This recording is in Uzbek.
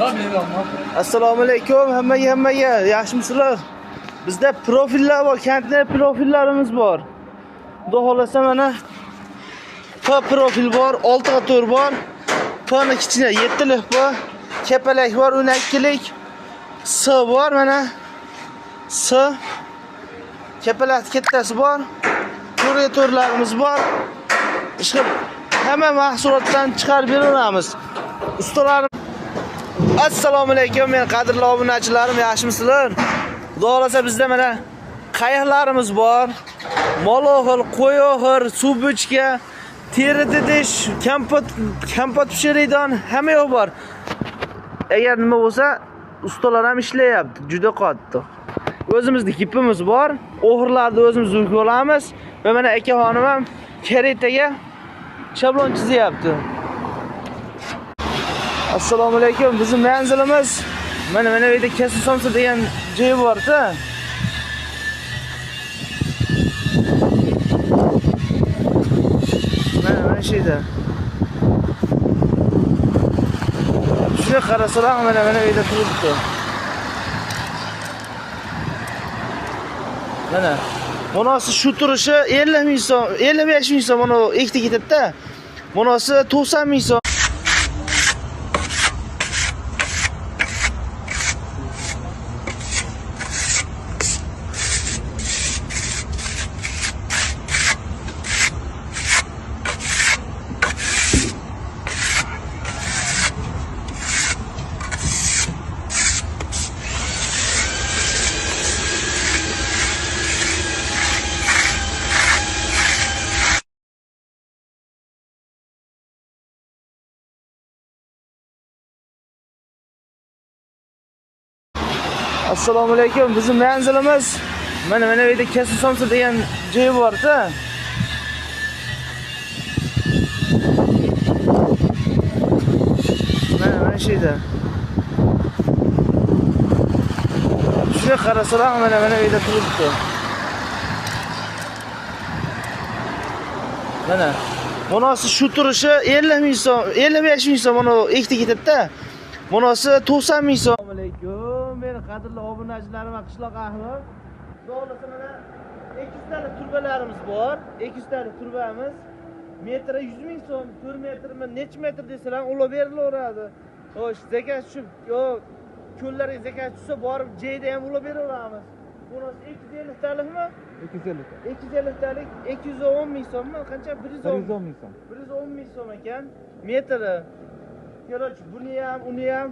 Assalomu alaykum hammaga. Yaxshimisizlar? Bizda profillar bor, kantda profillarimiz bor. Xudo xolasa mana P profil bor, 6 ga 4 bor. P'ni kichina 7 lik bor. Kepalak bor, 12 lik. S bor mana. S. Kepalak kattasi bor. To'rlarimiz bor. Chiqib hamma mahsulotdan chiqarib beramiz. Ustalar Assalomu alaykum men qadrli obunachilarim, yaxshimisizlar? Xudo xolasa bizda mana qayiqlarimiz bor. Moloxil, qo'yoxir, suv bochka, teri didish, kompot pishiradigan hamma yo'q bor. Agar nima bo'lsa, ustalar ham ishlayapti, juda qattiq. O'zimizning ipimiz bor. O'g'irlarni o'zimiz urib olamiz va mana aka xonim ham karetaga shablon chizyapti. Assalomu alaykum. Bizning manzilimiz mana bu yerda Kasasomsa degan joy bor-da. Mana shu yerda. Shuni qarasalar mana bu yerda turibdi. Mana bunisi shu turishi 50 ming so'm, 55 ming so'm buni ekti ketadi-da. Bunisi 90 ming so'm. Assalomu alaykum. Bizning manzilimiz mana bu yerda Kasasomsa degan joy bor-da. Mana shu yerda. Shuni qarasalar mana bu yerda turibdi. Mana bunisi shu turishi 50 ming so'm, 55 ming so'm buni ekti ketadi-da. Bunisi 90 ming so'm. Assalomu alaykum. Meni qadrli obunachilarim va qishloq ahli. Xudoolasa mana 200 tali turbalarimiz bor. 200 tali turbamiz. Metri 100 ming so'm, 4 metrmi, necha metr desalar ulab berilaveradi. Xo'sh, zakat tushib, yo ko'llarga zakat tushsa borib joyda ham ulab beraveramiz. Bunisi 250 talikmi? 250 talik. 250 talik 210 ming so'mmi? Qancha? 110 ming so'm. 110 ming so'm ekan. Metri. Kerak, buni ham, uni ham